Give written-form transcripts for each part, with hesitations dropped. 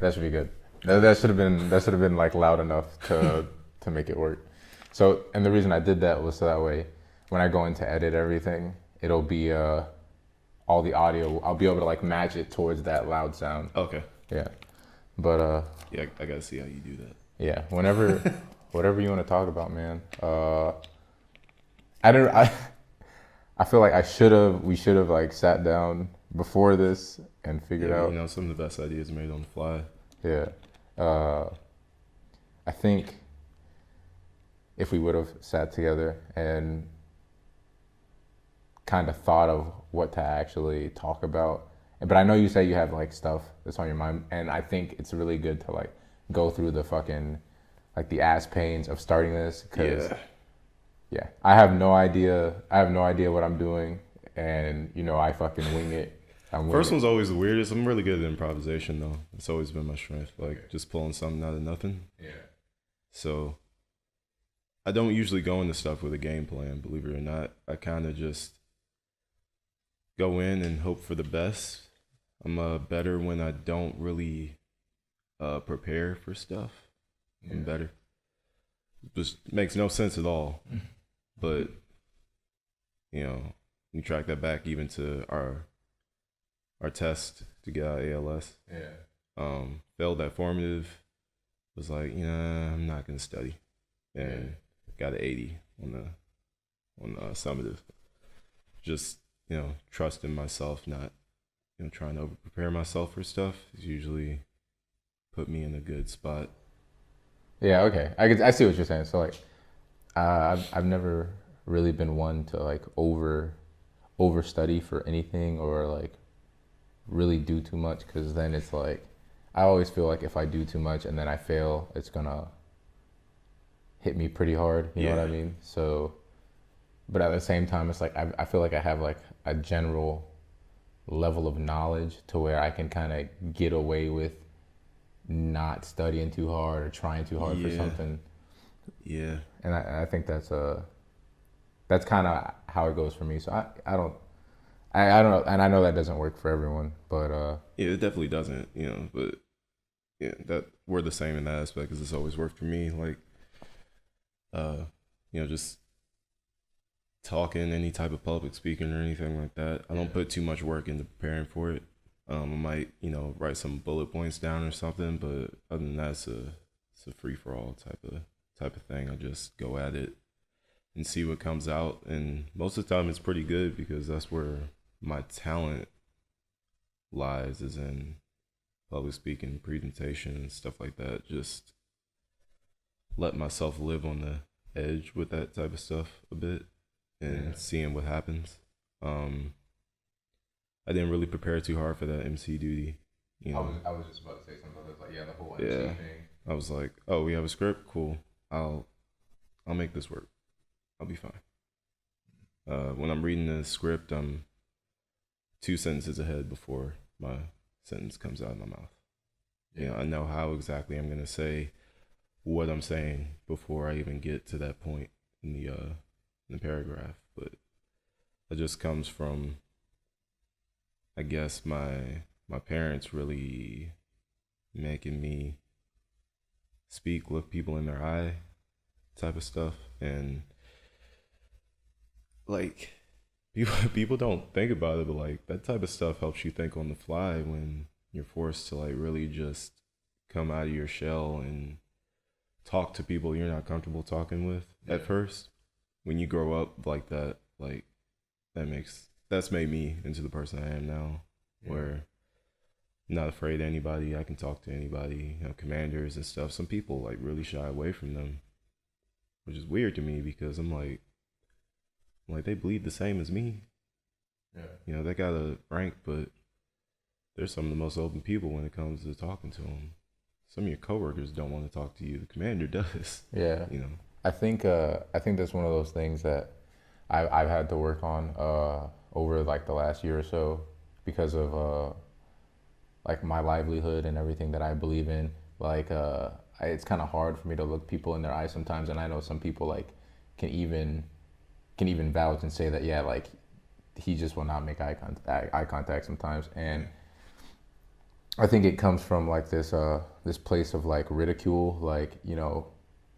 that should be good. That should have been like loud enough to make it work. So, and the reason I did that was so that way when I go in to edit everything, it'll be all the audio. I'll be able to like match it towards that loud sound. Okay. Yeah. But Yeah, I gotta see how you do that. yeah, whatever you want to talk about, man. I don't I feel like we should have like sat down before this and figured Yeah, out. you know, some of the best ideas are made on the fly. Yeah. I think if we would have sat together and kind of thought of what to actually talk about, but I know you say you have like stuff that's on your mind, and I think it's really good to like go through the fucking like the ass pains of starting this because yeah, I have no idea what I'm doing, and you know I fucking wing it. First one's always the weirdest. I'm really good at improvisation though. It's always been my strength, like just pulling something out of nothing. Yeah. So I don't usually go into stuff with a game plan, believe it or not. I kind of just go in and hope for the best. I'm better when I don't really prepare for stuff. Yeah. I'm better. Just makes no sense at all. But you know, you track that back even to our test to get out of ALS. Yeah. Failed that formative. Was like, I'm not gonna study, and got an 80 on the summative. Just trusting myself, not trying to over prepare myself for stuff. Is usually put me in a good spot. Yeah. Okay. I see what you're saying. So like, I've never really been one to like over study for anything or like really do too much, because then it's like I always feel like if I do too much and then I fail, it's gonna hit me pretty hard. You know what I mean? So, but at the same time, it's like I feel like I have like a general level of knowledge to where I can kind of get away with not studying too hard or trying too hard for something. Yeah. And I think that's kind of how it goes for me. So I don't know, and I know that doesn't work for everyone, but yeah, it definitely doesn't, but yeah, that we're the same in that aspect, because it's always worked for me. Like, just talking, any type of public speaking or anything like that, I don't put too much work into preparing for it. I might, write some bullet points down or something, but other than that, it's a free for all type of thing. I just go at it and see what comes out, and most of the time it's pretty good, because that's where my talent lies, is in public speaking, presentation, and stuff like that. Just let myself live on the edge with that type of stuff a bit, and seeing what happens. I didn't really prepare too hard for that MC duty. I was just about to say something like the whole MC thing. I was like, oh, we have a script, cool. I'll make this work. I'll be fine. When I'm reading the script, I'm 2 sentences ahead before my sentence comes out of my mouth. Yeah. I know how exactly I'm gonna say what I'm saying before I even get to that point in the paragraph. But it just comes from, I guess, my parents really making me speak, look people in their eye type of stuff. And like, people don't think about it, but like that type of stuff helps you think on the fly when you're forced to like really just come out of your shell and talk to people you're not comfortable talking with at first. When you grow up like that, like that's made me into the person I am now, where I'm not afraid of anybody. I can talk to anybody, commanders and stuff. Some people like really shy away from them, which is weird to me, because I'm like they bleed the same as me. Yeah. They got a rank, but they're some of the most open people when it comes to talking to them. Some of your coworkers don't want to talk to you. The commander does. Yeah. I think that's one of those things that I've had to work on over like the last year or so, because of like my livelihood and everything that I believe in. Like it's kind of hard for me to look people in their eyes sometimes, and I know some people like can even vouch and say that like he just will not make eye contact sometimes. And I think it comes from like this place of like ridicule, like,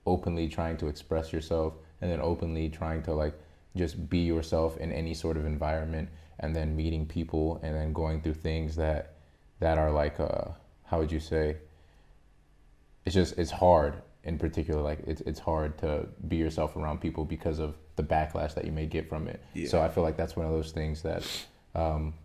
openly trying to express yourself and then openly trying to like just be yourself in any sort of environment, and then meeting people and then going through things that are like, how would you say, it's hard. In particular, like it's hard to be yourself around people because of the backlash that you may get from it. Yeah. So I feel like that's one of those things that, um,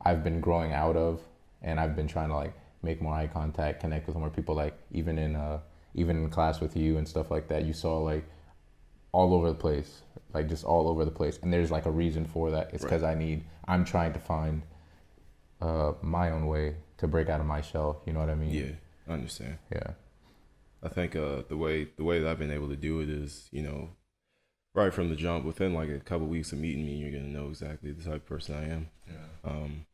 I've been growing out of, and I've been trying to like make more eye contact, connect with more people. Like even in class with you and stuff like that, you saw like all over the place, like just all over the place. And there's like a reason for that. It's Right. because I'm trying to find my own way to break out of my shell. You know what I mean? Yeah, I understand. Yeah. I think the way that I've been able to do it is, right from the jump, within like a couple weeks of meeting me, you're gonna know exactly the type of person I am. Yeah. Um,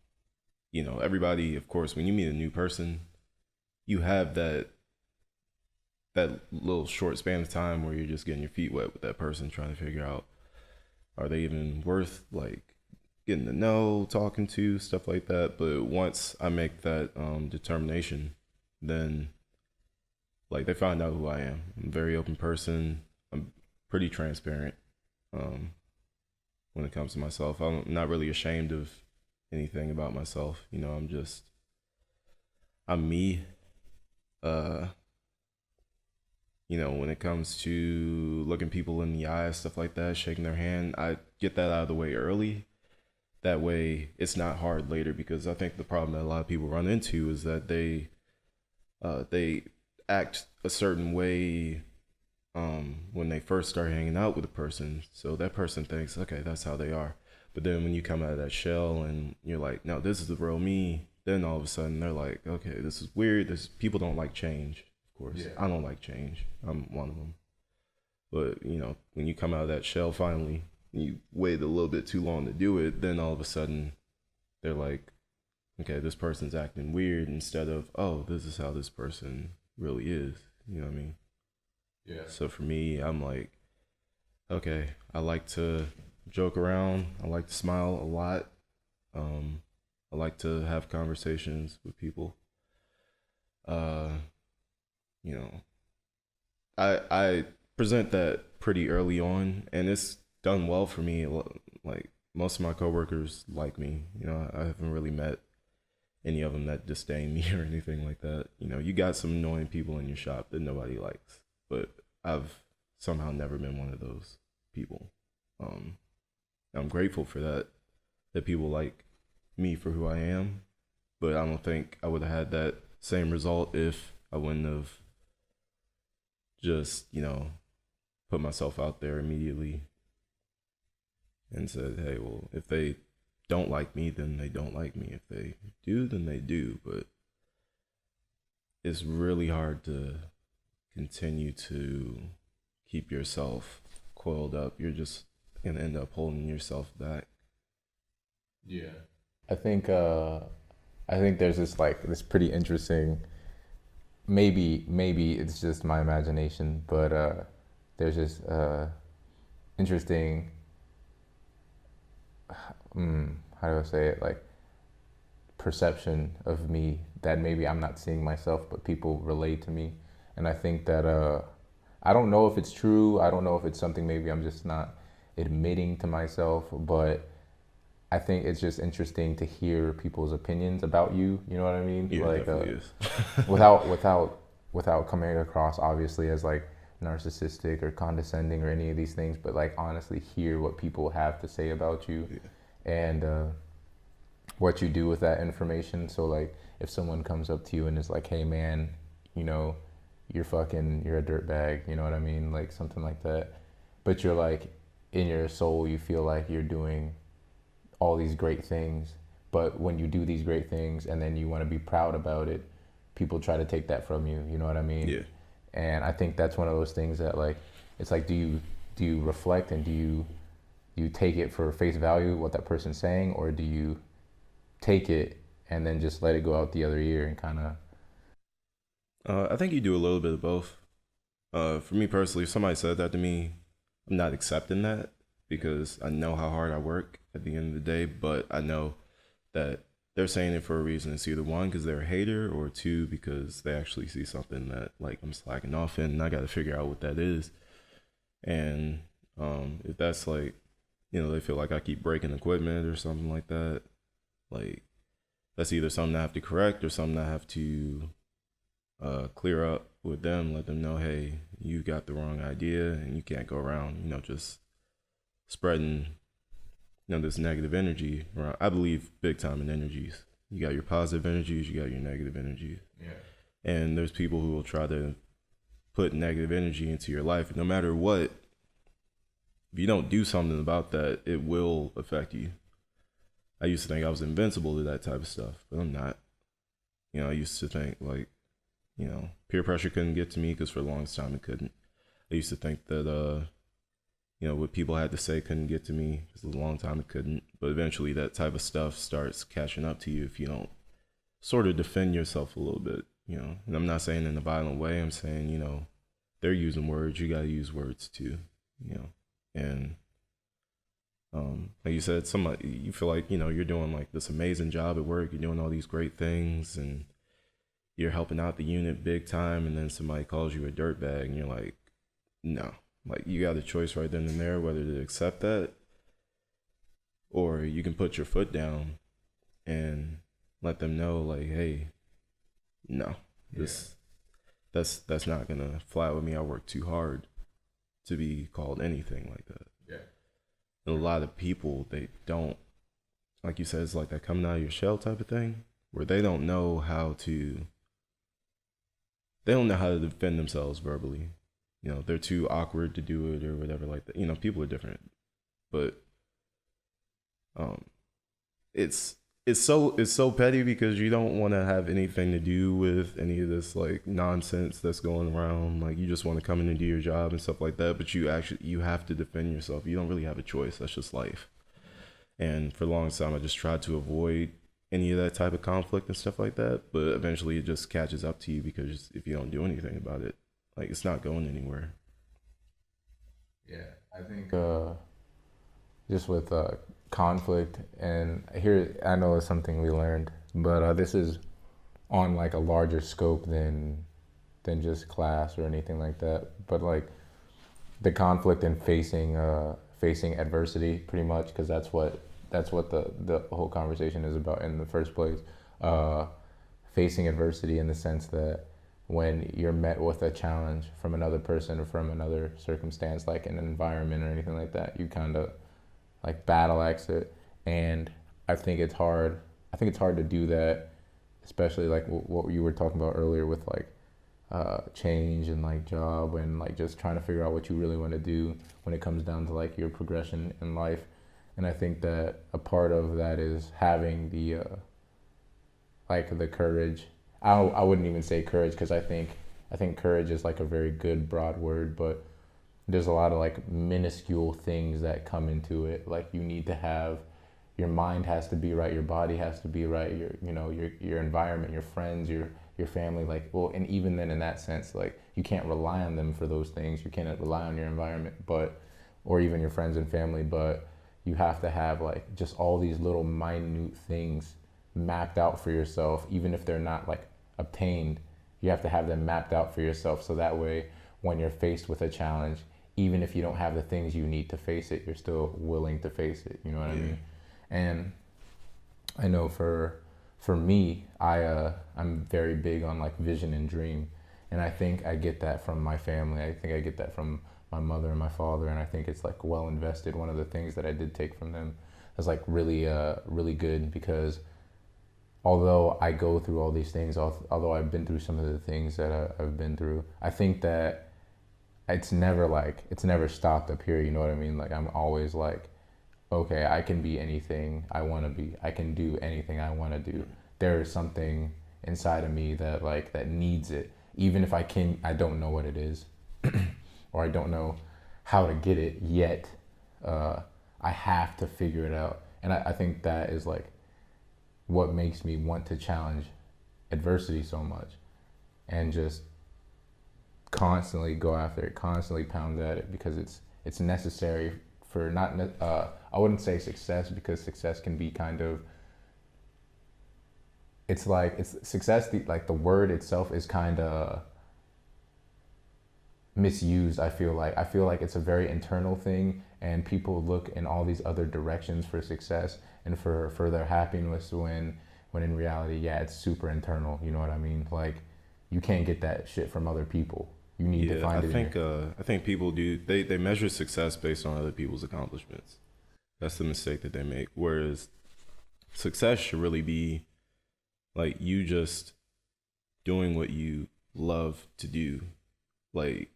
everybody, of course, when you meet a new person, you have that little short span of time where you're just getting your feet wet with that person, trying to figure out, are they even worth like getting to know, talking to, stuff like that. But once I make that determination, then like they find out who I am. I'm a very open person. I'm pretty transparent um, when it comes to myself. I'm not really ashamed of anything about myself. I'm me. Uh, when it comes to looking people in the eye, stuff like that, shaking their hand, I get that out of the way early. That way, it's not hard later, because I think the problem that a lot of people run into is that they act a certain way when they first start hanging out with a person. So that person thinks, okay, that's how they are. But then when you come out of that shell and you're like, no, this is the real me, then all of a sudden they're like, okay, this is weird. This People don't like change. Of course, Yeah. I don't like change. I'm one of them. But when you come out of that shell finally, you wait a little bit too long to do it, then all of a sudden they're like, okay, this person's acting weird, instead of, oh, this is how this person really is. You know what I mean? Yeah. So for me, I'm like, okay, I like to joke around. I like to smile a lot. I like to have conversations with people. Uh, you know, I present that pretty early on, and it's done well for me. Like most of my coworkers like me. I haven't really met any of them that disdain me or anything like that. You got some annoying people in your shop that nobody likes, but I've somehow never been one of those people. Um, I'm grateful for that, that people like me for who I am, but I don't think I would have had that same result if I wouldn't have just, put myself out there immediately and said, hey, well, if they don't like me, then they don't like me. If they do, then they do. But it's really hard to continue to keep yourself coiled up. You're just gonna end up holding yourself back. Yeah. I think there's this pretty interesting, maybe it's just my imagination, but there's this interesting, how do I say it, like perception of me that maybe I'm not seeing myself, but people relate to me. And I think that I don't know if it's true. I don't know if it's something maybe I'm just not admitting to myself, but I think it's just interesting to hear people's opinions about you. You know what I mean? Yeah, it Like definitely is. without coming across obviously as like narcissistic or condescending or any of these things, but like honestly hear what people have to say about you, Yeah. and what you do with that information. So like if someone comes up to you and is like, "Hey man, you know, you're a dirtbag," you know what I mean? Like something like that. But you're like in your soul you feel like you're doing all these great things, but when you do these great things and then you want to be proud about it, people try to take that from you, you know what I mean? Yeah. And I think that's one of those things that like it's like do you reflect, and do you take it for face value what that person's saying, or do you take it and then just let it go out the other ear and kind of. I think you do a little bit of both. For me personally, if somebody said that to me, I'm not accepting that, because I know how hard I work at the end of the day, but I know that they're saying it for a reason. It's either one because they're a hater, or two because they actually see something that like I'm slacking off in, and I got to figure out what that is. And if that's like, they feel like I keep breaking equipment or something like that, like that's either something I have to correct or something I have to clear up with them, let them know, hey, you got the wrong idea and you can't go around, just spreading, this negative energy around. I believe big time in energies. You got your positive energies, you got your negative energies. Yeah. And there's people who will try to put negative energy into your life. No matter what, if you don't do something about that, it will affect you. I used to think I was invincible to that type of stuff, but I'm not. I used to think like, peer pressure couldn't get to me because for the longest time it couldn't. I used to think that, what people had to say couldn't get to me because for a long time it couldn't. But eventually that type of stuff starts catching up to you if you don't sort of defend yourself a little bit, And I'm not saying in a violent way. I'm saying, they're using words. You got to use words too, And like you said, somebody, you feel like, you're doing like this amazing job at work. You're doing all these great things and you're helping out the unit big time. And then somebody calls you a dirtbag and you're like, no. Like you got a choice right then and there whether to accept that, or you can put your foot down and let them know like, hey, no, that's not gonna fly with me. I work too hard to be called anything like that. Yeah. And a lot of people, they don't, like you said, it's like that coming out of your shell type of thing, where they don't know how to defend themselves verbally. They're too awkward to do it or whatever like that. People are different, but it's so petty because you don't want to have anything to do with any of this like nonsense that's going around. Like you just want to come in and do your job and stuff like that, but you have to defend yourself. You don't really have a choice. That's just life. And for the longest time, I just tried to avoid any of that type of conflict and stuff like that. But eventually, it just catches up to you because if you don't do anything about it, like it's not going anywhere. Yeah, I think just with conflict, and here I know it's something we learned, but this is on like a larger scope than just class or anything like that. But like the conflict and facing adversity, pretty much, because that's what the whole conversation is about in the first place. Facing adversity in the sense that when you're met with a challenge from another person or from another circumstance, like an environment or anything like that, you kind of like battle axe it. And I think it's hard to do that, especially like what you were talking about earlier with like change and like job and like just trying to figure out what you really want to do when it comes down to like your progression in life. And I think that a part of that is having the like the courage. I wouldn't even say courage, because I think courage is like a very good broad word, but there's a lot of like minuscule things that come into it. Like you need to have, your mind has to be right, your body has to be right, your environment, your friends, your family, like, well, and even then in that sense, like you can't rely on them for those things. You can't rely on your environment, or even your friends and family, but you have to have like just all these little minute things mapped out for yourself, even if they're not like obtained. You have to have them mapped out for yourself, so that way when you're faced with a challenge, even if you don't have the things you need to face it, you're still willing to face it. You know what I mean? And I know for me, I'm very big on like vision and dream, and I think I get that from my family. I think I get that from my mother and my father, and I think it's like well invested. One of the things that I did take from them is like really good, because although I go through all these things, although I've been through some of the things that I've been through, I think that it's never stopped up here. You know what I mean? Like I'm always like, okay, I can be anything I want to be. I can do anything I want to do. There is something inside of me that needs it, even if I don't know what it is, or I don't know how to get it yet. I have to figure it out, and I think that is like what makes me want to challenge adversity so much, and just constantly go after it, constantly pound at it, because it's necessary for I wouldn't say success, because success can be kind of it's like it's success. Like the word itself is kind of misused. I feel like it's a very internal thing, and people look in all these other directions for success and for their happiness when in reality, yeah, it's super internal. You know what I mean? Like you can't get that shit from other people. You need to Yeah, find it in I think people do they measure success based on other people's accomplishments. That's the mistake that they make. Whereas success should really be like you just doing what you love to do. Like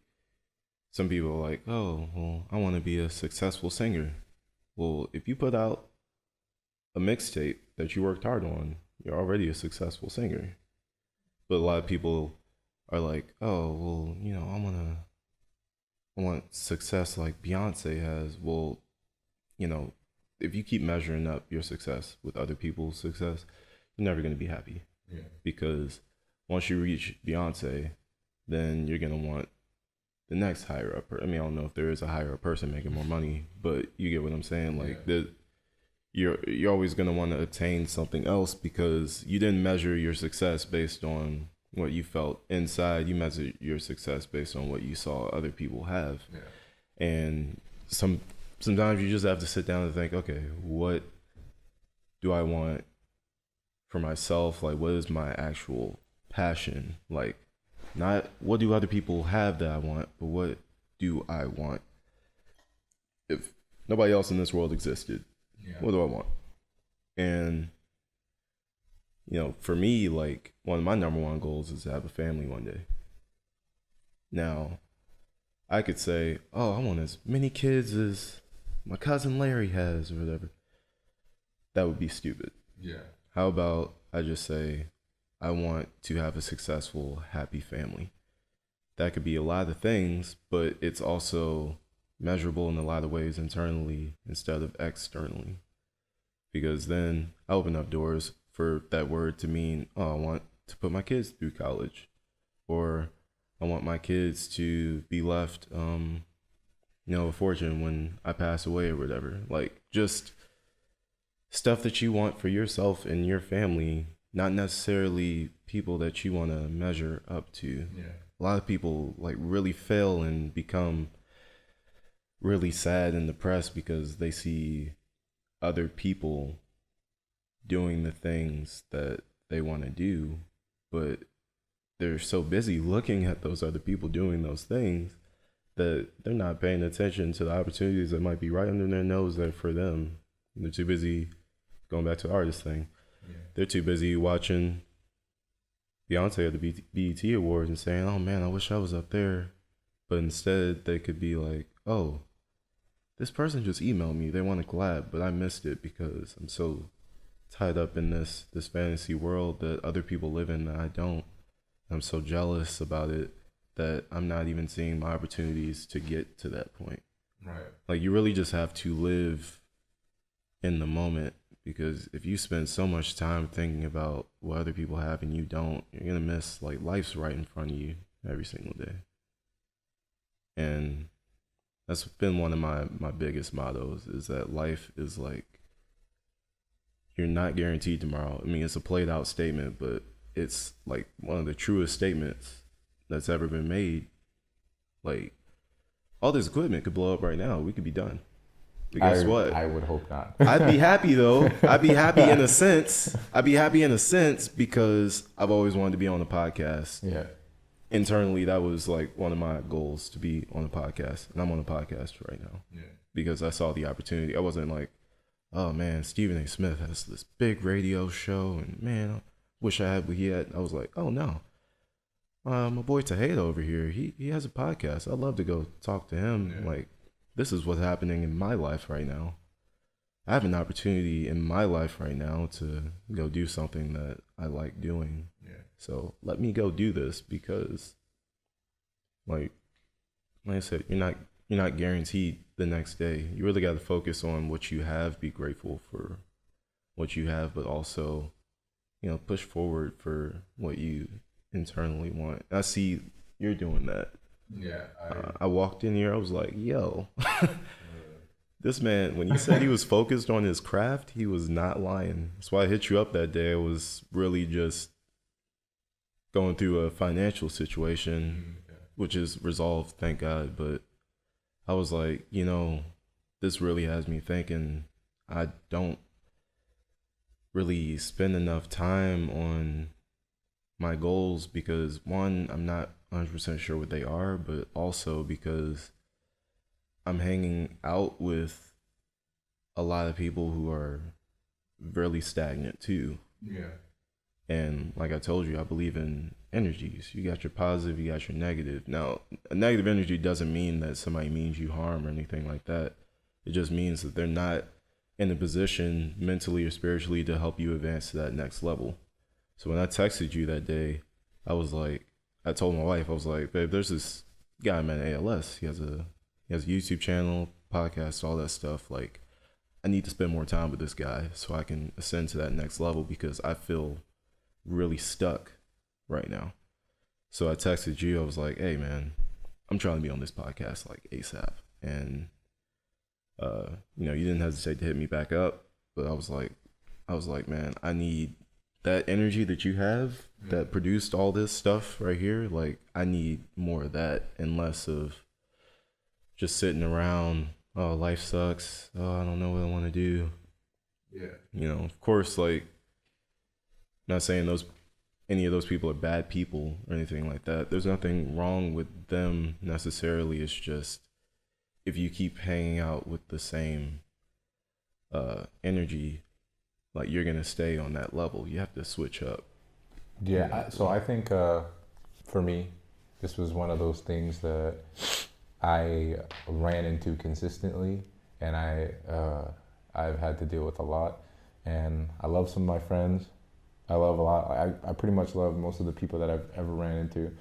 some people are like, oh, well, I want to be a successful singer. Well, if you put out a mixtape that you worked hard on, you're already a successful singer. But a lot of people are like, oh, well, you know, I want success like Beyonce has. Well, you know, if you keep measuring up your success with other people's success, you're never going to be happy. Yeah. Because once you reach Beyonce, then you're going to want the next higher up. I mean, I don't know if there is a higher up person making more money, but you get what I'm saying. Like you're always going to want to attain something else because you didn't measure your success based on what you felt inside. You measured your success based on what you saw other people have. Yeah. And sometimes you just have to sit down and think, okay, what do I want for myself? Like, what is my actual passion? Like, not what do other people have that I want, but what do I want? If nobody else in this world existed, what do I want? And, you know, for me, like, one of my number one goals is to have a family one day. Now, I could say, oh, I want as many kids as my cousin Larry has or whatever. That would be stupid. Yeah. How about I just say, I want to have a successful, happy family. That could be a lot of things, but it's also measurable in a lot of ways internally instead of externally. Because then I open up doors for that word to mean, oh, I want to put my kids through college. Or I want my kids to be left, you know, a fortune when I pass away or whatever. Like, just stuff that you want for yourself and your family, not necessarily people that you want to measure up to. Yeah. A lot of people like really fail and become really sad and depressed because they see other people doing the things that they want to do, but they're so busy looking at those other people doing those things that they're not paying attention to the opportunities that might be right under their nose that are for them. They're too busy, going back to the artist thing, they're too busy watching Beyonce at the BET Awards and saying, oh man, I wish I was up there. But instead they could be like, oh, this person just emailed me, they want to collab, but I missed it because I'm so tied up in this fantasy world that other people live in that I don't. I'm so jealous about it that I'm not even seeing my opportunities to get to that point. Right. Like, you really just have to live in the moment, because if you spend so much time thinking about what other people have and you don't, you're going to miss, like, life's right in front of you every single day. And that's been one of my biggest mottos, is that life is like, you're not guaranteed tomorrow. I mean, it's a played out statement, but it's like one of the truest statements that's ever been made. Like, all this equipment could blow up right now. We could be done. But guess what? I would hope not. I'd be happy though. I'd be happy in a sense. I'd be happy in a sense because I've always wanted to be on a podcast. Yeah. Internally, that was like one of my goals, to be on a podcast. And I'm on a podcast right now. Yeah. Because I saw the opportunity. I wasn't like, oh man, Stephen A. Smith has this big radio show and man, I wish I had what he had. I was like, oh no. My boy Tejeda over here, he has a podcast. I'd love to go talk to him. Yeah. Like, this is what's happening in my life right now. I have an opportunity in my life right now to go do something that I like doing. Yeah. So let me go do this, because like I said, you're not guaranteed the next day. You really got to focus on what you have, be grateful for what you have, but also, you know, push forward for what you internally want. I see you're doing that. Yeah. I walked in here, I was like, yo, This man, when he said he was focused on his craft, he was not lying. That's why I hit you up that day. I was really just going through a financial situation, which is resolved, thank God. But I was like, this really has me thinking. I don't really spend enough time on my goals because, one, I'm not 100% sure what they are, but also because I'm hanging out with a lot of people who are really stagnant too. Yeah. And like I told you, I believe in energies. You got your positive, you got your negative. Now, a negative energy doesn't mean that somebody means you harm or anything like that. It just means that they're not in a position mentally or spiritually to help you advance to that next level. So when I texted you that day, I told my wife, I was like, babe, there's this guy, man, ALS. He has a YouTube channel, podcast, all that stuff. Like, I need to spend more time with this guy so I can ascend to that next level because I feel really stuck right now. So I texted you. I was like, hey, man, I'm trying to be on this podcast like ASAP. And, you didn't hesitate to hit me back up. But I was like, man, I need that energy that you have that produced all this stuff right here. Like, I need more of that and less of just sitting around. Oh, life sucks. Oh, I don't know what I want to do. Yeah. Of course, like, not saying any of those people are bad people or anything like that. There's nothing wrong with them necessarily. It's just if you keep hanging out with the same energy, like, you're gonna stay on that level. You have to switch up. Yeah. So I think for me, this was one of those things that I ran into consistently, and I've had to deal with a lot. And I love some of my friends. I love a lot. I pretty much love most of the people that I've ever ran into.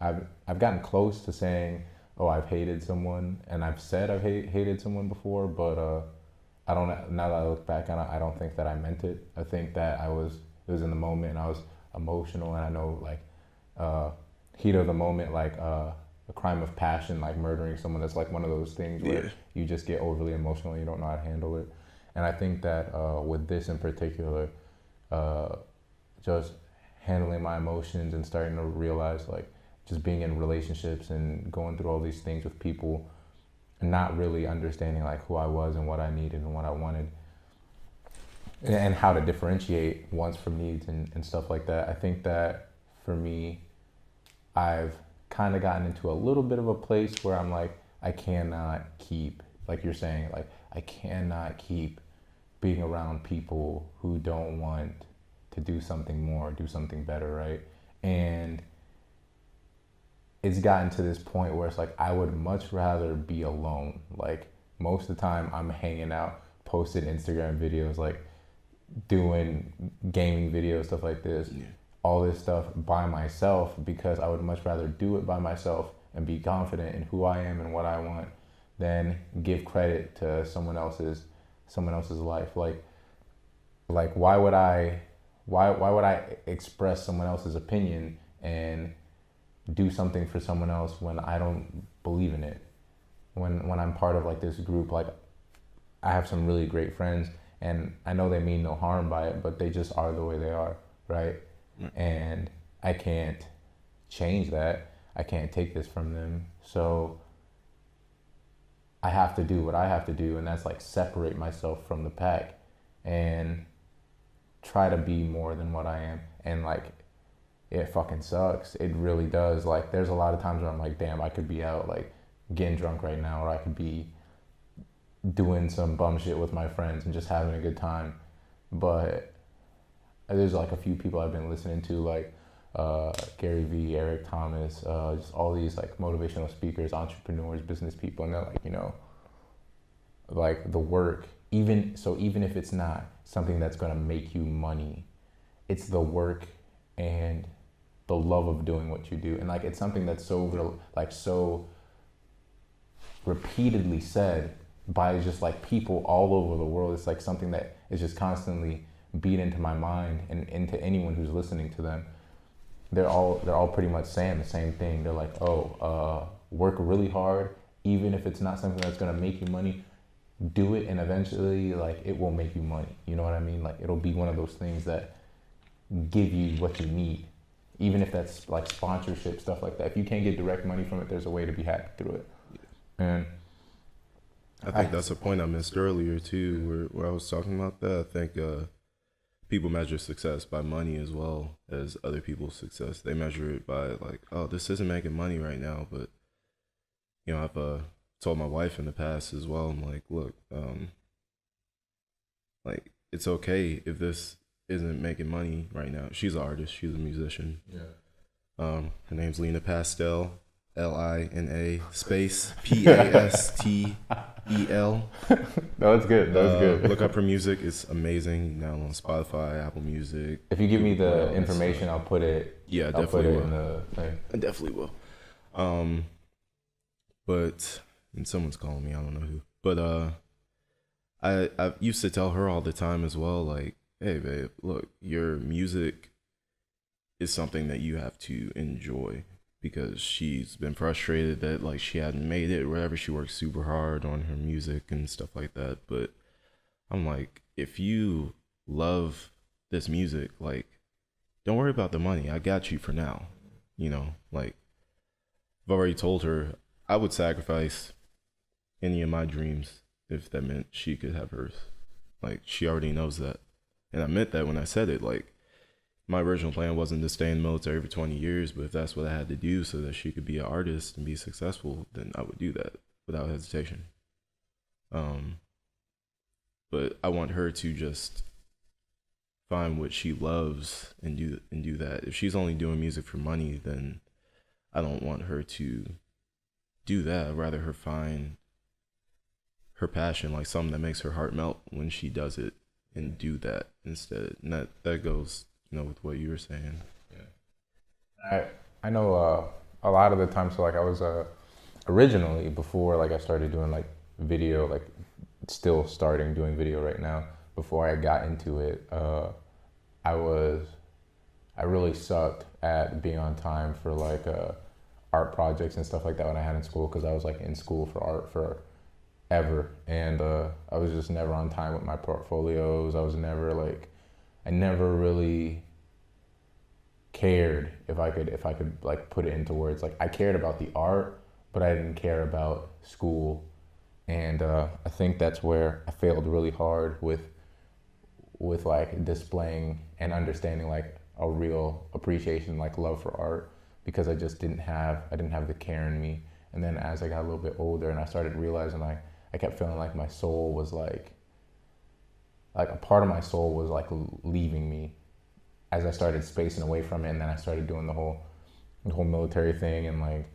I've gotten close to saying, oh, I've hated someone, and I've said I've hated someone before, but I don't. Now that I look back on it, I don't think that I meant it. I think that it was in the moment, and I was emotional, and I know, like, heat of the moment, like a crime of passion, like murdering someone. That's like one of those things where you just get overly emotional and you don't know how to handle it. And I think that with this in particular, just handling my emotions and starting to realize, like, just being in relationships and going through all these things with people and not really understanding, like, who I was and what I needed and what I wanted and how to differentiate wants from needs and stuff like that. I think that for me, I've kind of gotten into a little bit of a place where I'm like, I cannot keep, like you're saying, like, I cannot keep being around people who don't want to do something more, do something better, right? And it's gotten to this point where it's like, I would much rather be alone. Like, most of the time I'm hanging out, posting Instagram videos, like doing gaming videos, stuff like this, all this stuff by myself, because I would much rather do it by myself and be confident in who I am and what I want than give credit to someone else's life. Like why would I express someone else's opinion and do something for someone else when I don't believe in it? When I'm part of, like, this group, like, I have some really great friends, and I know they mean no harm by it, but they just are the way they are, right? And I can't change that. I can't take this from them. So I have to do what I have to do, and that's, like, separate myself from the pack and try to be more than what I am. And, like, it fucking sucks. It really does. Like, there's a lot of times where I'm like, damn, I could be out, like, getting drunk right now, or I could be doing some bum shit with my friends and just having a good time. But there's, like, a few people I've been listening to, like Gary Vee, Eric Thomas, just all these, like, motivational speakers, entrepreneurs, business people, and they're like, like, the work, even if it's not something that's going to make you money, it's the work and the love of doing what you do. And, like, it's something that's so repeatedly said by just, like, people all over the world. It's like something that is just constantly beat into my mind and into anyone who's listening to them. They're all pretty much saying the same thing. They're like, work really hard, even if it's not something that's going to make you money. do it, and eventually like it will make you money. You know what I mean? Like it'll be one of those things that give you what you need, even if that's like sponsorship stuff like that. If you can't get direct money from it, there's a way to be happy through it. And I think that's a point I missed earlier too, where I was talking about that. I think people measure success by money as well as other people's success. They measure it by like, oh, this isn't making money right now, but I've told my wife in the past as well. I'm like, look, like it's okay if this isn't making money right now. She's an artist. She's a musician. yeah, Her name's Lina Pastel, Lina space Pastel. no, it's good. That was good. Look up her music. It's amazing. Now on Spotify, Apple Music. If you give me the Google, information, I'll put it. Yeah, I'll put definitely it will. in the thing. I definitely will. But and someone's calling me. I don't know who. But I used to tell her all the time as well. Like, hey, babe, look, your music is something that you have to enjoy, because she's been frustrated that like she hadn't made it or whatever. She works super hard on her music and stuff like that. But I'm like, if you love this music, like, don't worry about the money. I got you for now. Like I've already told her I would sacrifice any of my dreams if that meant she could have hers. Like, she already knows that. And I meant that when I said it. Like, my original plan wasn't to stay in the military for 20 years, but if that's what I had to do so that she could be an artist and be successful, then I would do that without hesitation. But I want her to just find what she loves and do that. If she's only doing music for money, then I don't want her to do that. I'd rather her find her passion, like something that makes her heart melt when she does it, and do that instead. And that goes, with what you were saying. Yeah. I know a lot of the time. So like I was originally, before like I started doing like video, like still starting doing video right now. Before I got into it, I really sucked at being on time for like art projects and stuff like that when I had in school, because I was like in school for art forever, and I was just never on time with my portfolios. I never really cared if I could like put it into words. Like, I cared about the art, but I didn't care about school, and I think that's where I failed really hard with like displaying and understanding like a real appreciation, like love for art, because I didn't have the care in me. And then as I got a little bit older and I started realizing, like, I kept feeling like my soul was like a part of my soul was like leaving me as I started spacing away from it. And then I started doing the whole military thing and like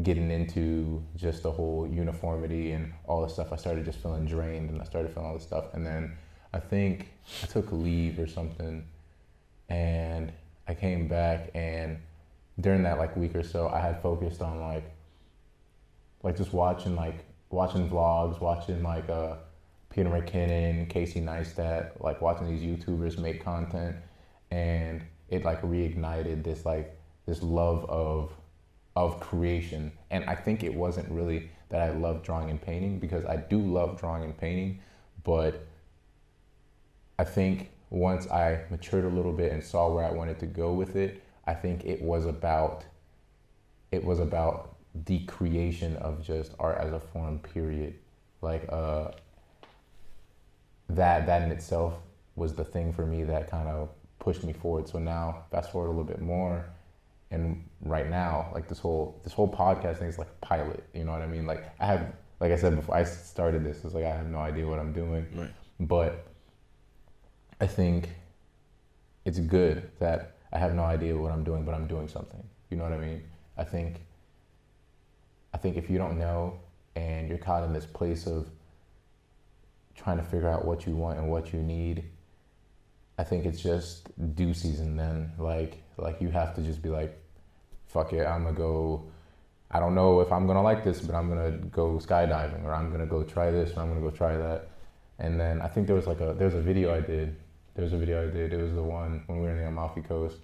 getting into just the whole uniformity and all this stuff. I started just feeling drained, and I started feeling all this stuff. And then I think I took leave or something, and I came back, and during that like week or so, I had focused on like just watching vlogs, watching like Peter McKinnon, Casey Neistat, like watching these YouTubers make content, and it like reignited this love of creation. And I think it wasn't really that I loved drawing and painting, because I do love drawing and painting, but I think once I matured a little bit and saw where I wanted to go with it, I think it was about the creation of just art as a form, period. Like that in itself was the thing for me that kind of pushed me forward. So now, fast forward a little bit more, and right now, like this whole podcast thing is like a pilot. You know what I mean? Like I said before I started this, it's like I have no idea what I'm doing. Right. But I think it's good that I have no idea what I'm doing, but I'm doing something. You know what I mean? I think if you don't know and you're caught in this place of trying to figure out what you want and what you need, I think it's just due season then. Like you have to just be like, fuck it, I'm gonna go, I don't know if I'm gonna like this, but I'm gonna go skydiving, or I'm gonna go try this, or I'm gonna go try that. And then I think there's a video I did. It was the one when we were in the Amalfi Coast,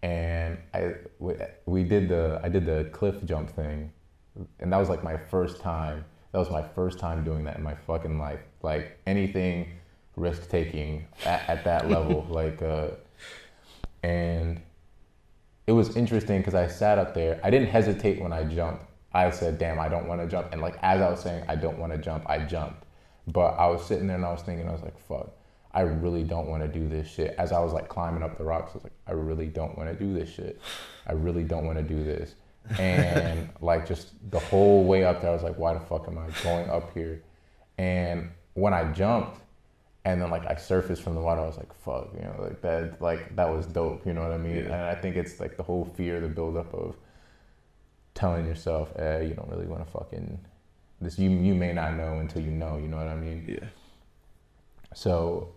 and I did the cliff jump thing, and that was like my first time That was my first time doing that in my fucking life. Like anything risk taking at that level. And it was interesting because I sat up there. I didn't hesitate when I jumped. I said, damn, I don't want to jump. And like, as I was saying, I don't want to jump, I jumped. But I was sitting there and I was thinking, I was like, fuck, I really don't want to do this shit. As I was like climbing up the rocks, I was like, I really don't want to do this shit. I really don't want to do this. And like just the whole way up there, I was like, why the fuck am I going up here? And when I jumped and then like I surfaced from the water, I was like, fuck, you know, like that was dope, you know what I mean? Yeah. And I think it's like the whole fear, the buildup of telling yourself, you don't really want to fucking, this, you may not know until you know what I mean? Yeah. So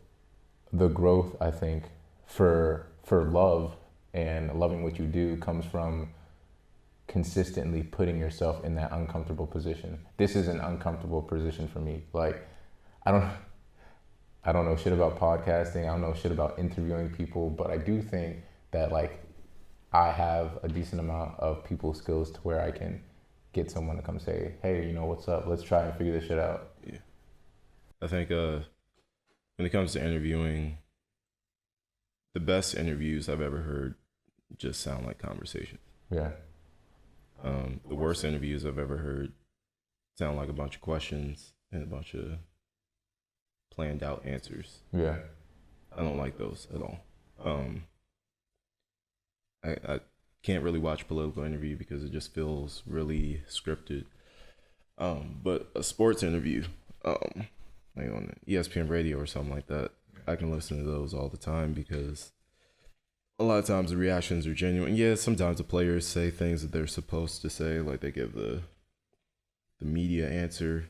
the growth, I think, for love and loving what you do comes from consistently putting yourself in that uncomfortable position. This is an uncomfortable position for me. Like, I don't know shit about podcasting. I don't know shit about interviewing people, but I do think that like I have a decent amount of people skills to where I can get someone to come say, hey, you know, what's up? Let's try and figure this shit out. Yeah. I think when it comes to interviewing, the best interviews I've ever heard just sound like conversation. Yeah. The worst interviews I've ever heard sound like a bunch of questions and a bunch of planned out answers. Yeah. I don't like those at all. I can't really watch political interview because it just feels really scripted. But a sports interview, like on ESPN radio or something like that, I can listen to those all the time because a lot of times the reactions are genuine. Yeah, sometimes the players say things that they're supposed to say, like they give the media answer,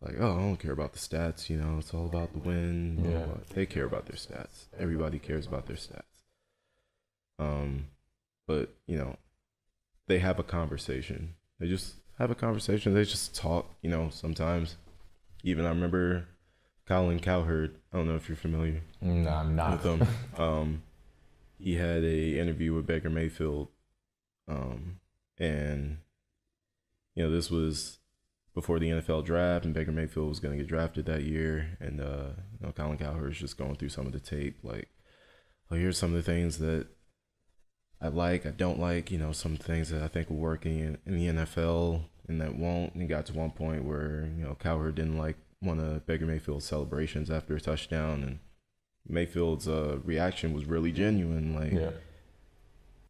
like, oh, I don't care about the stats, you know, it's all about the win. Yeah. They care about their stats. Everybody cares about their stats. But, you know, they have a conversation. They just have a conversation. They just talk, you know, sometimes. Even I remember Colin Cowherd. I don't know if you're familiar. No, I'm not. With him. He had a interview with Baker Mayfield. And, you know, this was before the NFL draft, and Baker Mayfield was going to get drafted that year. And, you know, Colin Cowherd's just going through some of the tape. Like, well, here's some of the things that I like, I don't like, you know, some things that I think will work in the NFL and that won't. And he got to one point where, you know, Cowherd didn't like one of Baker Mayfield's celebrations after a touchdown, and Mayfield's reaction was really genuine. Like, yeah.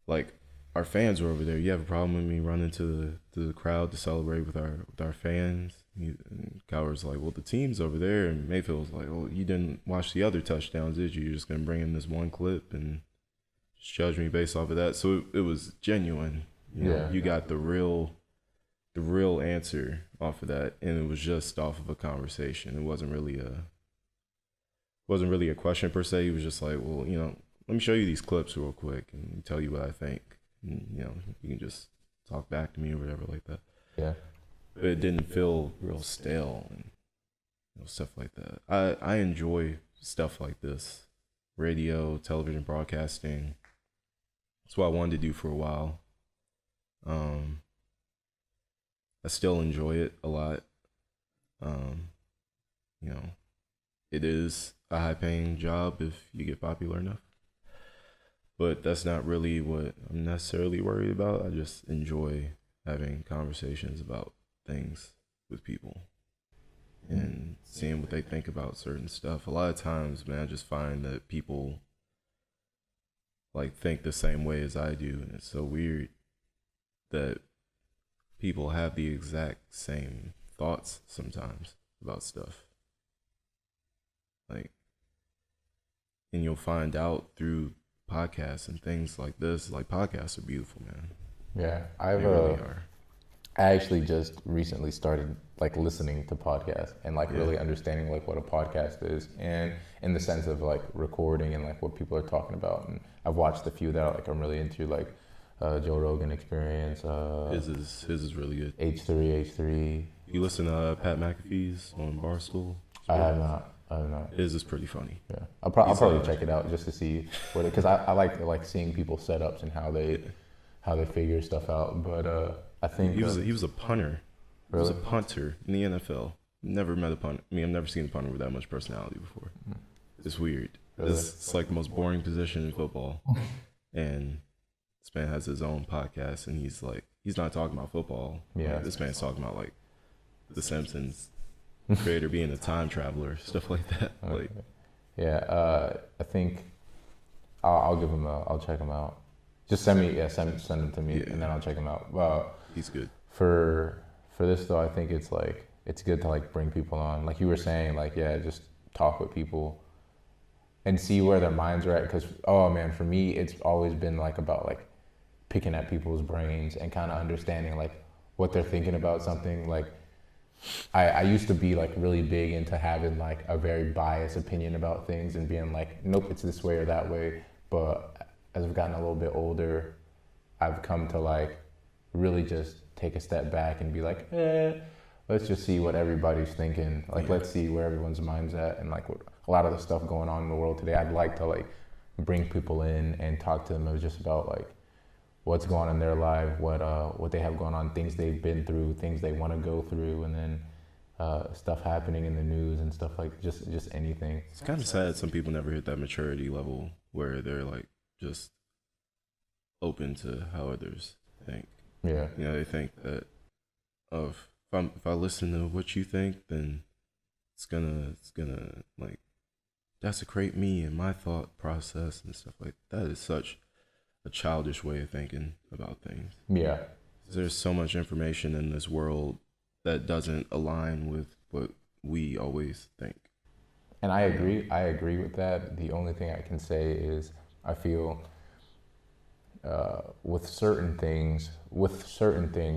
Like our fans were over there. You have a problem with me running to the crowd to celebrate with our fans? And Cowherd's like, well, the team's over there, and Mayfield's like, well, you didn't watch the other touchdowns, did you? You're just gonna bring in this one clip and judge me based off of that. So it was genuine. You know, you got the real answer off of that, and it was just off of a conversation. It wasn't really a question per se. He was just like, well, you know, let me show you these clips real quick and tell you what I think. And, you know, you can just talk back to me or whatever like that. Yeah. But it didn't feel real stale and, you know, stuff like that. I enjoy stuff like this. Radio, television broadcasting. That's what I wanted to do for a while. I still enjoy it a lot. You know, it is a high-paying job if you get popular enough. But that's not really what I'm necessarily worried about. I just enjoy having conversations about things with people and seeing what they think about certain stuff. A lot of times, man, I just find that people like think the same way as I do, and it's so weird that people have the exact same thoughts sometimes about stuff. Like, and you'll find out through podcasts and things like this. Like, podcasts are beautiful, man. Yeah, They really are. I actually just recently started like listening to podcasts and like really understanding like what a podcast is, and in the sense of like recording and like what people are talking about. And I've watched a few that like I'm really into, like Joe Rogan Experience. His is really good. H3. You listen to Pat McAfee's on Barstool? I have not. His is pretty funny. Yeah, I'll probably check it out just to see what, because I like seeing people's setups and how they figure stuff out. But I think he was a punter He was a Really? punter in the NFL. Never met a punter. I mean, I've never seen a punter with that much personality before. It's weird. Really? It's like the most boring position in football. And this man has his own podcast, and he's not talking about football. Yeah. Like, this man's talking about like The Simpsons creator being a time traveler, stuff like that. Okay. Like, Yeah, I think I'll give him I'll check him out. Just send him to me, Yeah. and then I'll check him out. Well, he's good. for this though, I think it's good to like bring people on, like you were saying, like yeah, just talk with people and see where their minds are at. Because oh man, for me, it's always been like about like picking at people's brains and kind of understanding like what they're thinking about something. Like I used to be like really big into having like a very biased opinion about things and being like, nope, it's this way or that way. But as I've gotten a little bit older, I've come to like really just take a step back and be like, let's just see what everybody's thinking. Like, let's see where everyone's mind's at, and like what, a lot of the stuff going on in the world today. I'd like to like bring people in and talk to them. It was just about like what's going on in their life, what they have going on, things they've been through, things they want to go through, and then stuff happening in the news and stuff like just anything. It's kind of sad some people never hit that maturity level where they're like just open to how others think. Yeah. You know, they think that if I listen to what you think, then it's gonna like desecrate me and my thought process and stuff like that. Is such a childish way of thinking about things. Yeah. There's so much information in this world that doesn't align with what we always think. And I agree with that. The only thing I can say is I feel with certain things,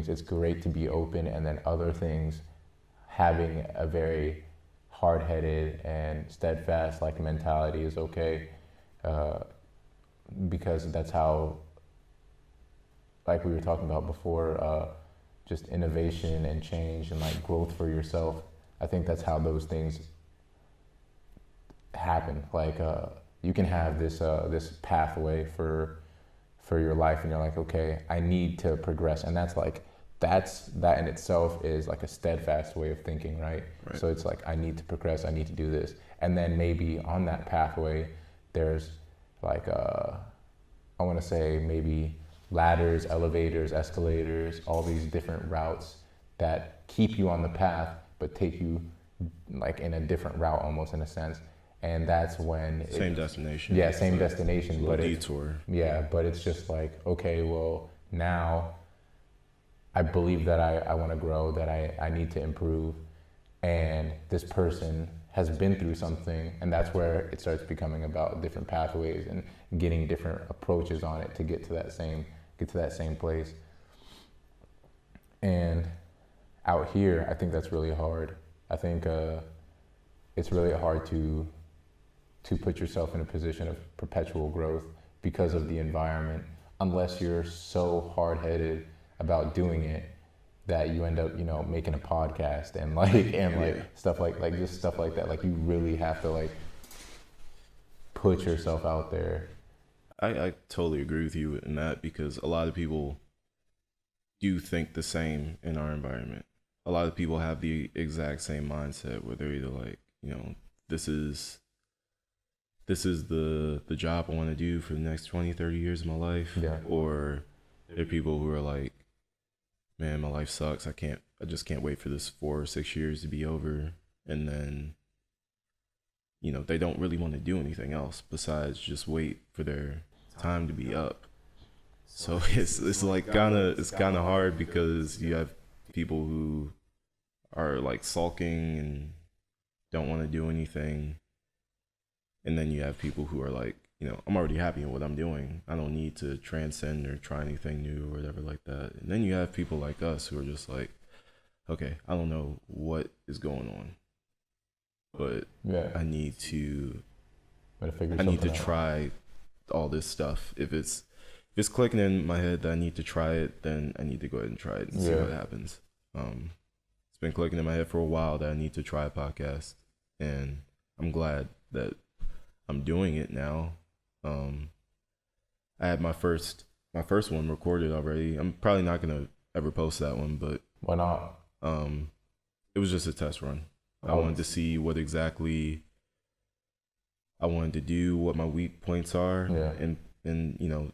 it's great to be open, and then other things, having a very hard-headed and steadfast like mentality is okay, because that's how, like we were talking about before, just innovation and change and like growth for yourself. I think that's how those things happen. Like you can have this pathway for your life, and you're like, okay, I need to progress, and that in itself is like a steadfast way of thinking, right? So it's like, I need to progress, I need to do this, and then maybe on that pathway there's like I want to say maybe ladders, elevators, escalators, all these different routes that keep you on the path but take you like in a different route almost, in a sense. And that's when same destination. Yeah, same destination, but detour. But it's just like, okay, well, now I believe that I want to grow, that I need to improve, and this person has been through something, and that's where it starts becoming about different pathways and getting different approaches on it to get to that same place. And out here, I think that's really hard. I think it's really hard to put yourself in a position of perpetual growth because of the environment, unless you're so hard-headed about doing it that you end up, making a podcast and stuff like just stuff like that. Like, you really have to like put yourself out there. I totally agree with you in that, because a lot of people do think the same in our environment. A lot of people have the exact same mindset where they're either like, this is the job I want to do for the next 20, 30 years of my life. Yeah. Or there are people who are like, man, my life sucks. I just can't wait for this 4 or 6 years to be over. And then, they don't really want to do anything else besides just wait for their time to be up. So it's like kind of hard, because you have people who are like sulking and don't want to do anything. And then you have people who are like, I'm already happy in what I'm doing. I don't need to transcend or try anything new or whatever like that. And then you have people like us who are just like, okay, I don't know what is going on, but I need to try all this stuff. If it's clicking in my head that I need to try it, then I need to go ahead and try it and see what happens. It's been clicking in my head for a while that I need to try a podcast, and I'm glad that I'm doing it now. I had my first one recorded already. I'm probably not gonna ever post that one, but why not? It was just a test run. I wanted to see what exactly I wanted to do, what my weak points are, and you know,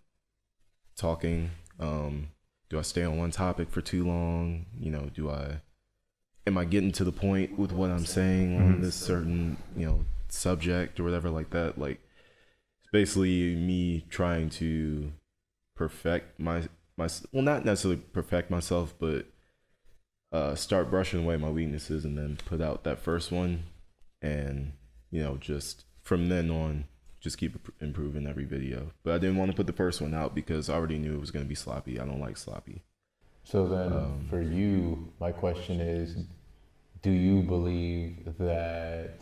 talking. Do I stay on one topic for too long? You know, am I getting to the point with what I'm saying on this certain, you know, subject or whatever like that? Like, it's basically me trying to perfect my well, not necessarily perfect myself, but start brushing away my weaknesses and then put out that first one, and you know, just from then on, just keep improving every video. But I didn't want to put the first one out because I already knew it was going to be sloppy. I don't like sloppy. So then for you, my question is, do you believe that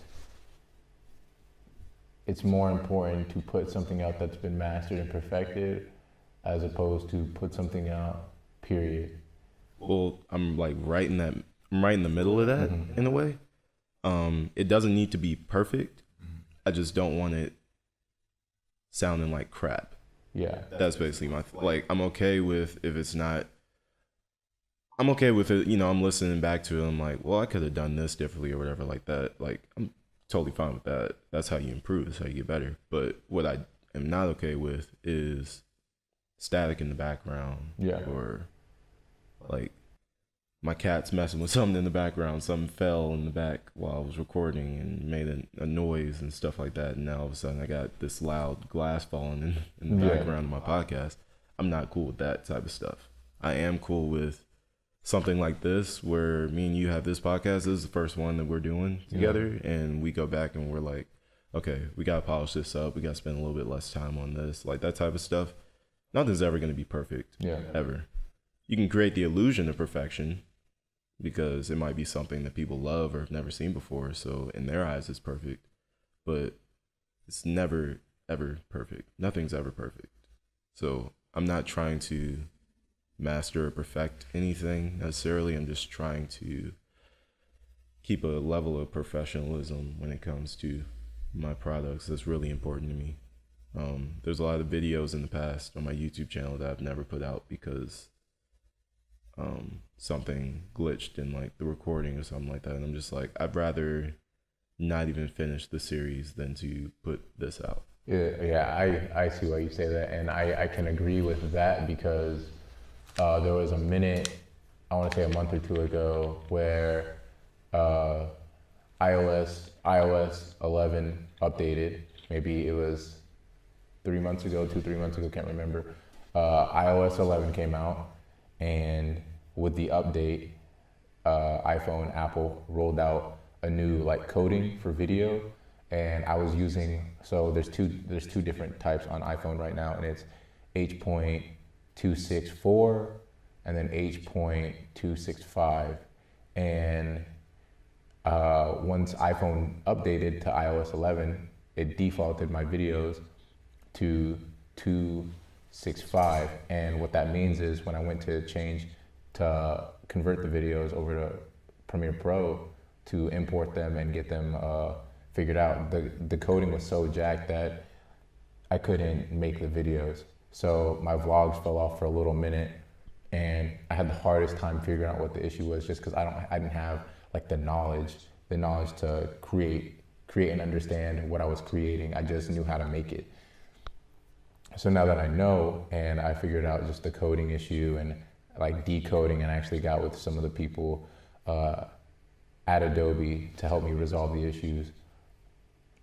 it's more important to put something out that's been mastered and perfected as opposed to put something out, period? Well, I'm like right in the middle of that in a way. It doesn't need to be perfect. I just don't want it sounding like crap. Yeah. That's basically like, I'm okay with if it's not, I'm okay with it, you know, I'm listening back to it, I'm like, well, I could have done this differently or whatever like that. Like, I'm totally fine with that. That's how you improve, that's how you get better. But what I am not okay with is static in the background. Yeah. Or like my cat's messing with something in the background. Something fell in the back while I was recording and made a noise and stuff like that. And now all of a sudden I got this loud glass falling in the background of my podcast. I'm not cool with that type of stuff. I am cool with something like this where me and you have this podcast. This is the first one that we're doing together. And we go back and we're like, okay, we got to polish this up. We got to spend a little bit less time on this. Like that type of stuff. Nothing's ever going to be perfect. Ever. You can create the illusion of perfection because it might be something that people love or have never seen before. So in their eyes, it's perfect, but it's never, ever perfect. Nothing's ever perfect. So I'm not trying to master or perfect anything necessarily. I'm just trying to keep a level of professionalism when it comes to my products. That's really important to me. There's a lot of videos in the past on my YouTube channel that I've never put out because something glitched in like the recording or something like that, and I'm just like, I'd rather not even finish the series than to put this out. I see why you say that, and I can agree with that because there was a minute, I want to say a month or two ago, where iOS 11 updated. Maybe it was 3 months ago, 3 months ago, can't remember. iOS 11 came out, and with the update, iPhone, Apple rolled out a new like coding for video, and I was using, so there's two different types on iPhone right now, and it's H.264 and then H.265, and once iPhone updated to iOS 11, it defaulted my videos to 265, and what that means is when I went to convert the videos over to Premiere Pro to import them and get them figured out, the coding was so jacked that I couldn't make the videos. So my vlogs fell off for a little minute, and I had the hardest time figuring out what the issue was, just because I didn't have like the knowledge to create and understand what I was creating. I just knew how to make it. So now that I know, and I figured out just the coding issue and like decoding, and I actually got with some of the people at Adobe to help me resolve the issues,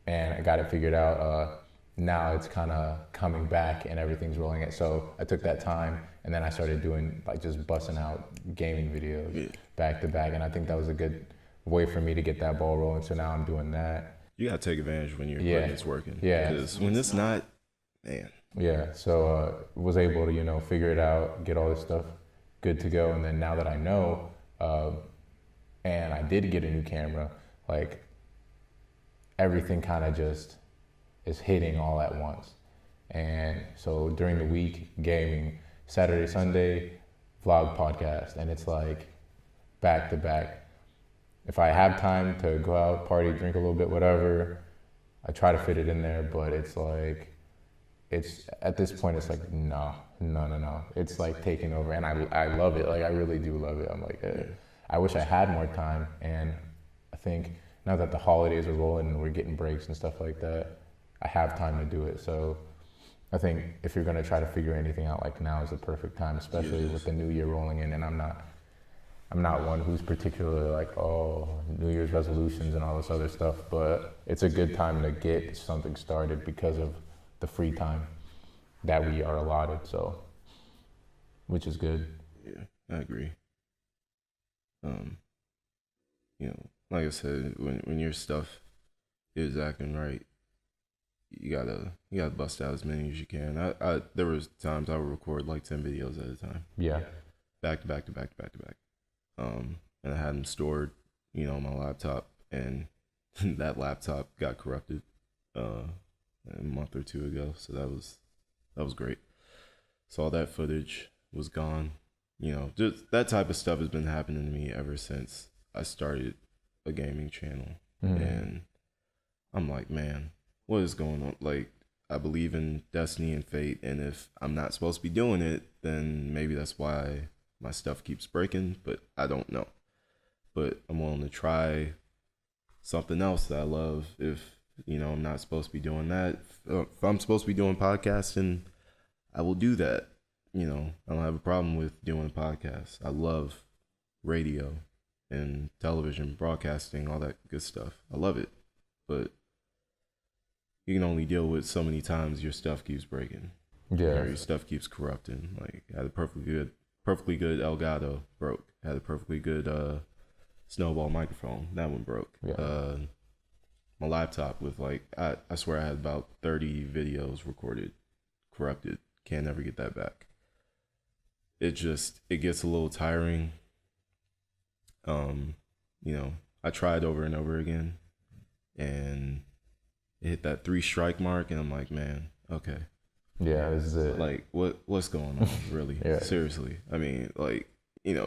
and I got it figured out. Now it's kind of coming back and everything's rolling it. So I took that time, and then I started doing like just busting out gaming videos back to back, and I think that was a good way for me to get that ball rolling. So now I'm doing that. You gotta take advantage when your equipment's working. Yeah. Because when it's not, man. Yeah. So was able to figure it out, get all this stuff good to go, and then now that I know, and I did get a new camera, like everything kind of just is hitting all at once. And so during the week, gaming, Saturday, Sunday, vlog, podcast, and it's like back to back. If I have time to go out, party, drink a little bit, whatever, I try to fit it in there, but it's like, at this point, it's like, no. It's like taking over, and I love it. Like, I really do love it. I'm like, I wish I had more time. And I think now that the holidays are rolling and we're getting breaks and stuff like that, I have time to do it. So I think if you're gonna try to figure anything out, like now is the perfect time, especially with the new year rolling in. And I'm not one who's particularly like, oh, New Year's resolutions and all this other stuff, but it's a good time to get something started because of the free time that we are allotted. So, which is good. Yeah, I agree. Um, you know, like I said, when your stuff is acting right, you gotta bust out as many as you can. I there was times I would record like 10 videos at a time. Yeah. Back to back to back to back to back. And I had them stored, on my laptop, and that laptop got corrupted a month or two ago. So that was great. So all that footage was gone. Just that type of stuff has been happening to me ever since I started a gaming channel. Mm-hmm. And I'm like, man, what is going on? Like, I believe in destiny and fate, and if I'm not supposed to be doing it, then maybe that's why my stuff keeps breaking, but I don't know. But I'm willing to try something else that I love. If I'm not supposed to be doing that, if I'm supposed to be doing podcasting, I will do that. I don't have a problem with doing a podcast. I love radio and television, broadcasting, all that good stuff. I love it. But you can only deal with so many times your stuff keeps breaking. Yeah. Or your stuff keeps corrupting. Like, I had a perfectly good Elgato, broke. Had a perfectly good Snowball microphone, that one broke. Yeah. My laptop with I swear I had about 30 videos recorded, corrupted. Can't never get that back. It gets a little tiring. I tried over and over again, and it hit that 3-strike mark, and I'm like, man, okay. Yeah, this is it. Like, what's going on, really? Yeah. Seriously. I mean,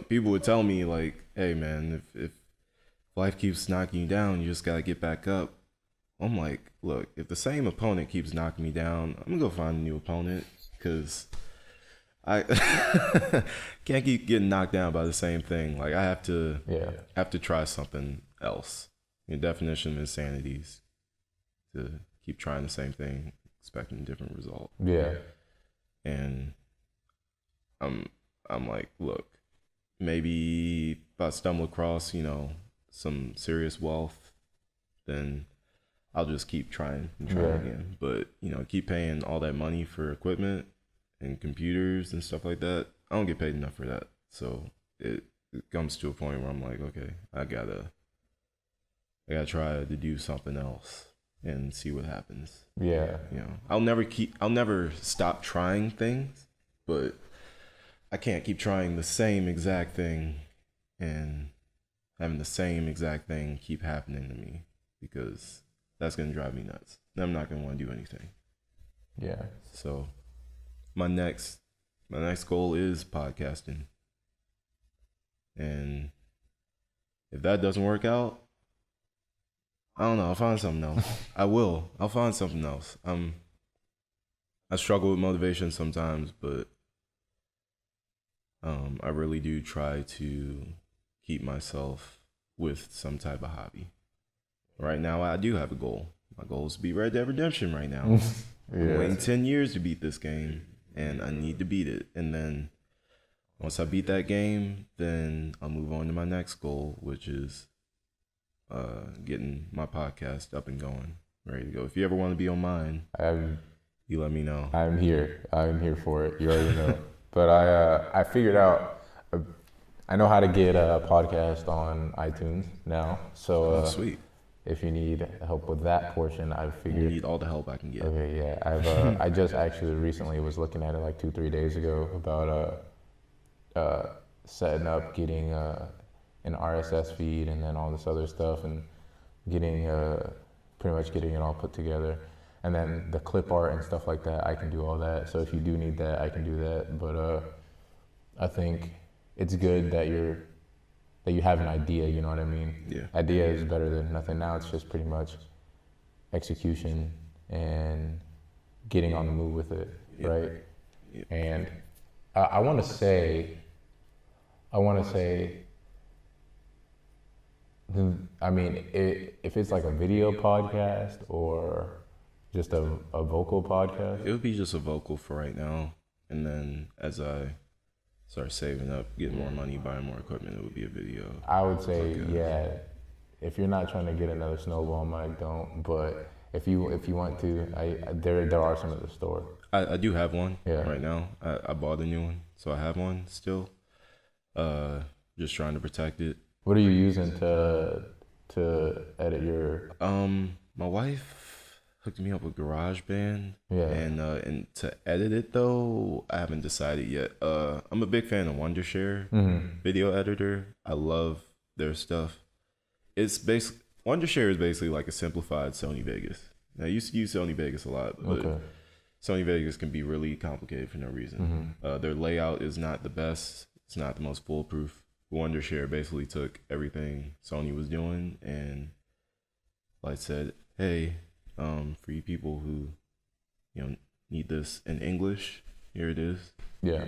people would tell me, like, hey, man, if life keeps knocking you down, you just got to get back up. I'm like, look, if the same opponent keeps knocking me down, I'm going to go find a new opponent, because I can't keep getting knocked down by the same thing. Like, I have to try something else. The definition of insanity is to keep trying the same thing, expecting a different result. Yeah. And I'm like, look, maybe if I stumble across, some serious wealth, then I'll just keep trying and try again. But, keep paying all that money for equipment and computers and stuff like that. I don't get paid enough for that. So it comes to a point where I'm like, okay, I gotta try to do something else and see what happens. Yeah. I'll never stop trying things, but I can't keep trying the same exact thing and having the same exact thing keep happening to me, because that's going to drive me nuts. I'm not going to want to do anything. Yeah. So my next goal is podcasting. And if that doesn't work out, I don't know. I'll find something else. I'll find something else. I struggle with motivation sometimes, but I really do try to keep myself with some type of hobby. Right now, I do have a goal. My goal is to beat Red Dead Redemption right now. I'm waiting 10 years to beat this game, and I need to beat it. And then once I beat that game, then I'll move on to my next goal, which is getting my podcast up and going, ready to go. If you ever want to be on mine, you let me know. I'm here for it. You already know. But I figured out, I know how to get a podcast on iTunes now. So sweet. If you need help with that portion, I've figured. I need all the help I can get. Okay, yeah. I just actually recently was looking at it like 2-3 days ago about setting up, getting an RSS feed and then all this other stuff, and getting pretty much getting it all put together. And then the clip art and stuff like that, I can do all that. So if you do need that, I can do that. But I think it's good that you have an idea, you know what I mean? Yeah. Idea is better than nothing. Now it's just pretty much execution and getting on the move with it, right? Yep. And I want to say I mean, if it's like a video podcast or just a vocal podcast. It would be just a vocal for right now, and then as I start saving up, getting more money, buying more equipment, it would be a video. I would say, yeah, if you're not trying to get another snowball mic, don't. But if you want to, there are some at the store. I do have one Yeah. right now. I bought a new one, so I have one still. Just trying to protect it. What are you using to edit your? My wife hooked me up with GarageBand. Yeah. And to edit it though, I haven't decided yet. I'm a big fan of Wondershare video editor. I love their stuff. It's basically Wondershare is basically like a simplified Sony Vegas. Now, I used to use Sony Vegas a lot, but Sony Vegas can be really complicated for no reason. Their layout is not the best. It's not the most foolproof. Wondershare basically took everything Sony was doing and like said, hey, for you people who, need this in English, here it is. Yeah.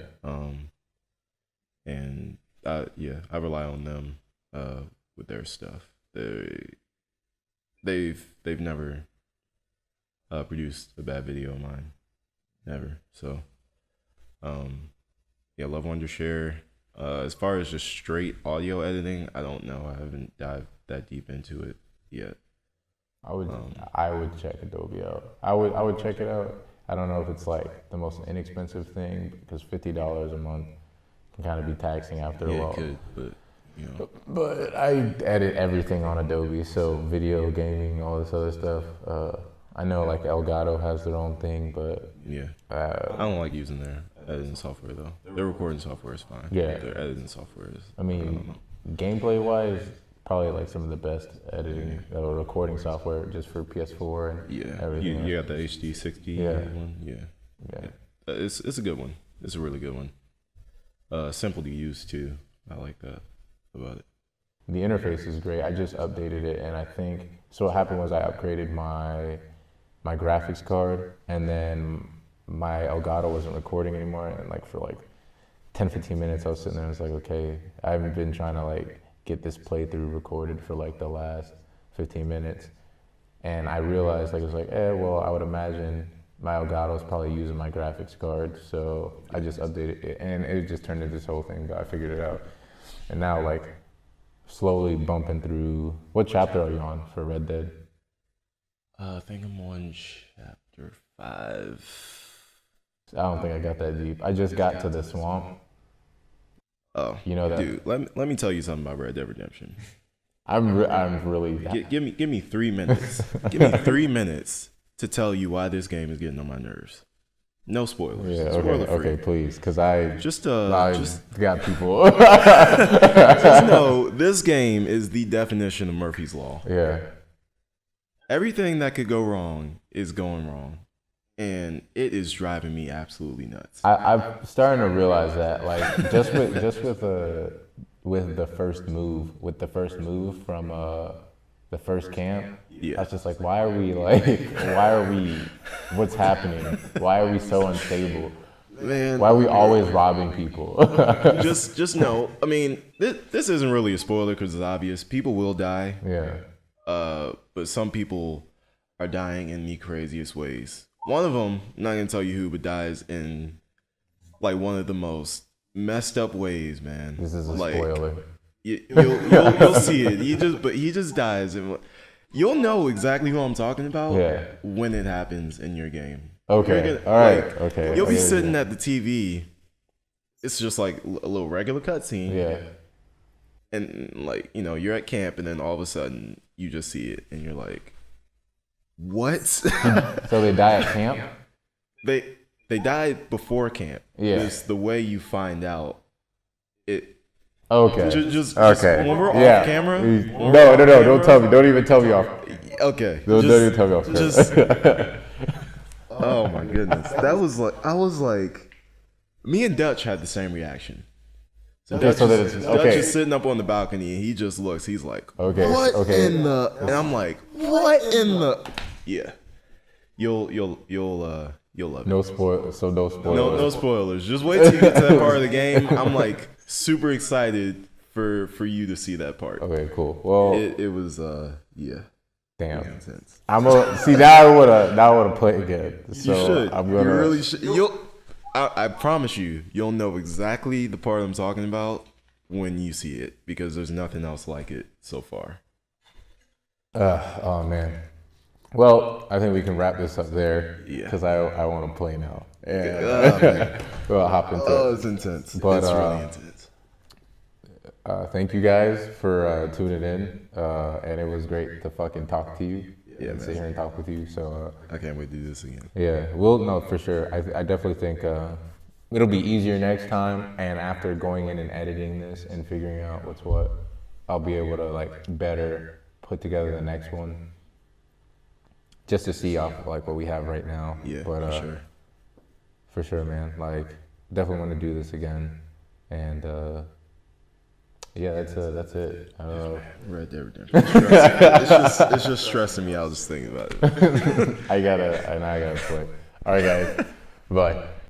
And I rely on them with their stuff. They've never produced a bad video of mine, never. So, love Wondershare. As far as just straight audio editing, I don't know. I haven't dived that deep into it yet. I would check Adobe out. I would check it out. I don't know if it's like the most inexpensive thing because $50 a month can kind of be taxing after a while. It could, but But I edit everything on Adobe, so video, gaming, all this other stuff. I know like Elgato has their own thing, but I don't like using their editing software though. Their recording software is fine. Yeah. Their editing software is. I mean, gameplay wise, probably like some of the best editing recording software just for PS4 and everything. You got the HD 60 one. Yeah. It's a good one. It's a really good one. Simple to use too. I like that about it. The interface is great. I just updated it, and I think so. What happened was I upgraded my graphics card, and then my Elgato wasn't recording anymore. And like for 10-15 minutes, I was sitting there and I was like, okay, I haven't been trying to get this playthrough recorded for the last 15 minutes. And I realized it was well, I would imagine my Elgato is probably using my graphics card. So I just updated it, and it just turned into this whole thing, but I figured it out. And now slowly bumping through, what chapter are you on for Red Dead? I think I'm on chapter 5. I don't think I got that deep. I just got to the swamp. Oh, you know that, dude. Let me tell you something about Red Dead Redemption. I'm really give me 3 minutes. Give me 3 minutes to tell you why this game is getting on my nerves. No spoilers. Yeah, Spoiler-free. okay, please, because I just got people. Just know this game is the definition of Murphy's Law. Yeah. Everything that could go wrong is going wrong, and it is driving me absolutely nuts. I'm starting to realize that, just with the first move from the first camp. Yeah. I was just why are we what's happening? Why are we so unstable? Man, why are we always robbing people? just know, I mean, this isn't really a spoiler because it's obvious. People will die. Yeah. But some people are dying in the craziest ways. One of them, I'm not gonna tell you who, but dies in one of the most messed up ways, man. This is a spoiler. You'll see it. He just dies, and you'll know exactly who I'm talking about when it happens in your game. Okay. All right. Okay. You'll be sitting at the TV. It's just a little regular cutscene. Yeah. And you're at camp, and then all of a sudden you just see it, and you're like, "What?" So they die at camp? They died before camp. Yeah. It's the way you find out it. Okay. Just okay. when we're off camera. No. Don't tell me. Don't even tell me off. Okay. Don't even tell me off. Just. Oh my goodness, that was I was like, me and Dutch had the same reaction. So Dutch is sitting up on the balcony, and he just looks. He's like, okay, what okay. in the? And I'm like, what in the? Yeah, you'll love it. No spoilers. No spoilers. Just wait till you get to that part of the game. I'm super excited for you to see that part. Okay, cool. Well, it was yeah. Damn. It was intense. I'm gonna see now. I would have played good. So You should. I'm gonna. You really should. I promise you'll know exactly the part I'm talking about when you see it, because there's nothing else like it so far. Oh man. Well, I think we can wrap this up there. Yeah. Because I want to play now. And we'll hop into it. It's intense. But, it's really intense. Thank you guys for tuning in. And it was great to fucking talk to you. Yeah, and sit here and talk with you. So I can't wait to do this again. yeah, no, for sure. I definitely think it'll be easier next time. And after going in and editing this and figuring out what's what, I'll be able to like better put together the next one. Just to see off like what we have right now. Yeah, but for sure. For sure, man. Like definitely want to do this again. And yeah, that's it. I don't know. Red Dead Redemption. It's just stressing me out just thinking about it. I gotta play. All right, guys. Bye.